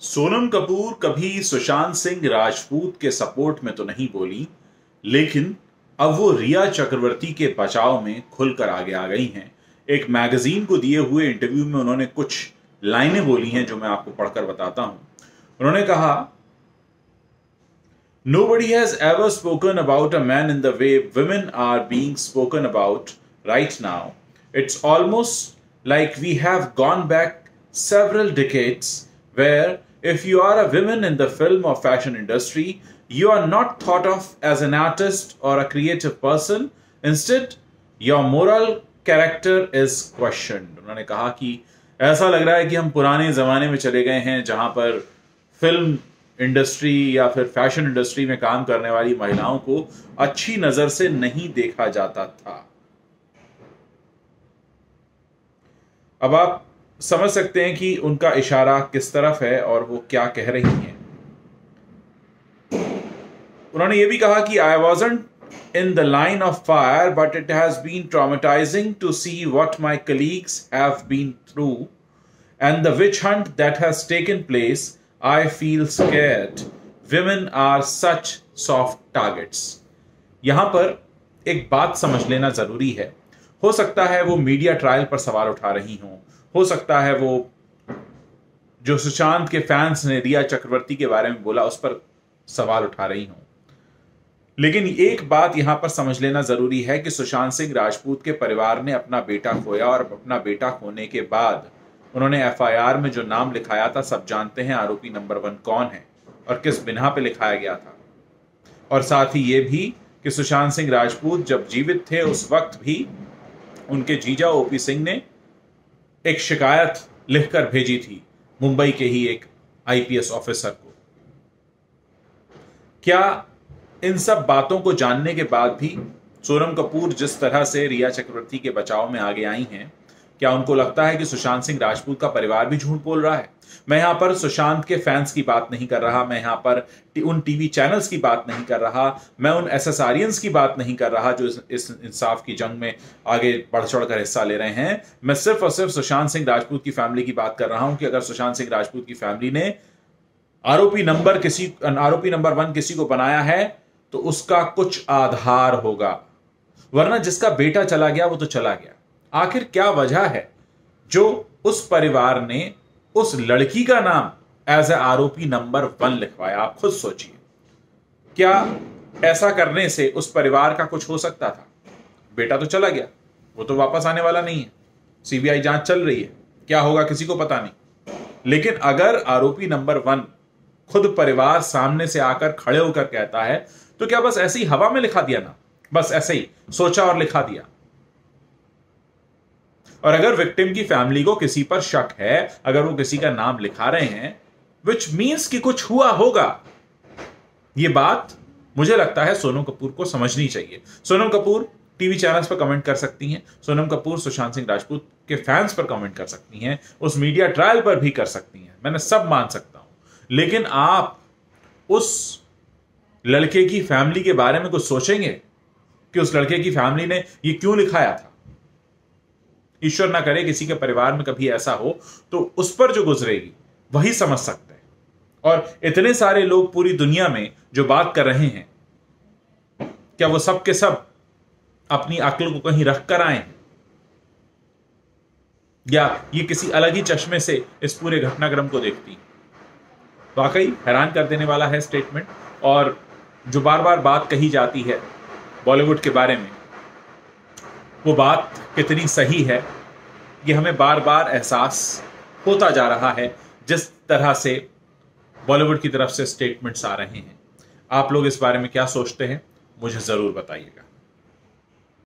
सोनम कपूर कभी सुशांत सिंह राजपूत के सपोर्ट में तो नहीं बोली, लेकिन अब वो रिया चक्रवर्ती के बचाव में खुलकर आगे आ गई हैं। एक मैगजीन को दिए हुए इंटरव्यू में उन्होंने कुछ लाइनें बोली हैं जो मैं आपको पढ़कर बताता हूं। उन्होंने कहा, Nobody has ever spoken about a man in the way women are being spoken about right now. It's almost like we have gone back several decades where if you are a woman in the film or fashion industry, you are not thought of as an artist or a creative person. Instead, your moral character is questioned. उन्होंने कहा कि ऐसा लग रहा है कि हम पुराने जमाने में चले गए हैं जहां पर फिल्म इंडस्ट्री या फिर फैशन इंडस्ट्री में काम करने वाली महिलाओं को अच्छी नजर से नहीं देखा जाता था। अब आप समझ सकते हैं कि उनका इशारा किस तरफ है और वो क्या कह रही हैं। उन्होंने ये भी कहा कि I wasn't in the line of fire but it has been traumatising to see what my colleagues have been through and the witch hunt that has taken place. I feel scared. Women are such soft targets. यहां पर एक बात समझ लेना जरूरी है। हो सकता है वो मीडिया ट्रायल पर सवाल उठा रही हो सकता है वो जो सुशांत के फैंस ने रिया चक्रवर्ती के बारे में बोला उस पर सवाल उठा रही हो, लेकिन एक बात यहां पर समझ लेना जरूरी है कि सुशांत सिंह राजपूत के परिवार ने अपना बेटा खोया और अपना बेटा खोने के बाद उन्होंने एफआईआर में जो नाम लिखाया था, सब जानते हैं आरोपी नंबर 1 कौन है और किस बिना पे लिखाया गया था। और साथ ही ये भी कि सुशांत सिंह राजपूत जब जीवित थे उस वक्त भी उनके जीजा ओपी सिंह ने एक शिकायत लिखकर भेजी थी मुंबई के ही एक आईपीएस ऑफिसर को। क्या इन सब बातों को जानने के बाद भी सोनम कपूर जिस तरह से रिया चक्रवर्ती के बचाव में आगे आई हैं, क्या उनको लगता है कि सुशांत सिंह राजपूत का परिवार भी झूठ बोल रहा है? मैं यहां पर सुशांत के फैंस की बात नहीं कर रहा, मैं यहां पर उन टीवी चैनल्स की बात नहीं कर रहा, मैं उन एसएसआरियंस की बात नहीं कर रहा जो इस इंसाफ की जंग में आगे बढ़ चढ़कर हिस्सा ले रहे हैं। मैं सिर्फ और सिर्फ सुशांत सिंह राजपूत की फैमिली की बात कर रहा हूं कि अगर सुशांत सिंह राजपूत की फैमिली ने आरोपी नंबर 1 किसी को बनाया है तो उसका कुछ आधार होगा, वरना जिसका बेटा चला गया वो तो चला गया। आखिर क्या वजह है जो उस परिवार ने उस लड़की का नाम एज ए आरोपी नंबर 1 लिखवाया? आप खुद सोचिए, क्या ऐसा करने से उस परिवार का कुछ हो सकता था? बेटा तो चला गया, वो तो वापस आने वाला नहीं है, सीबीआई जांच चल रही है, क्या होगा किसी को पता नहीं। लेकिन अगर आरोपी नंबर 1 खुद परिवार सामने से आकर खड़े होकर कहता है तो क्या बस ऐसे ही हवा में लिखा दिया ना? बस ऐसे ही सोचा और लिखा दिया? और अगर विक्टिम की फैमिली को किसी पर शक है, अगर वो किसी का नाम लिखा रहे हैं, विच मीन्स कि कुछ हुआ होगा। ये बात मुझे लगता है सोनम कपूर को समझनी चाहिए। सोनम कपूर टीवी चैनल्स पर कमेंट कर सकती हैं, सोनम कपूर सुशांत सिंह राजपूत के फैंस पर कमेंट कर सकती हैं, उस मीडिया ट्रायल पर भी कर सकती हैं, मैंने सब मान सकता हूं। लेकिन आप उस लड़के की फैमिली के बारे में कुछ सोचेंगे कि उस लड़के की फैमिली ने ये क्यों लिखाया था? ईश्वर ना करे किसी के परिवार में कभी ऐसा हो तो उस पर जो गुजरेगी वही समझ सकते हैं। और इतने सारे लोग पूरी दुनिया में जो बात कर रहे हैं, क्या वो सब के सब अपनी अक्ल को कहीं रख कर आए हैं, या ये किसी अलग ही चश्मे से इस पूरे घटनाक्रम को देखती? वाकई हैरान कर देने वाला है स्टेटमेंट। और जो बार बार बात कही जाती है बॉलीवुड के बारे में, वो बात कितनी सही है ये हमें बार बार एहसास होता जा रहा है जिस तरह से बॉलीवुड की तरफ से स्टेटमेंट्स आ रहे हैं। आप लोग इस बारे में क्या सोचते हैं, मुझे जरूर बताइएगा।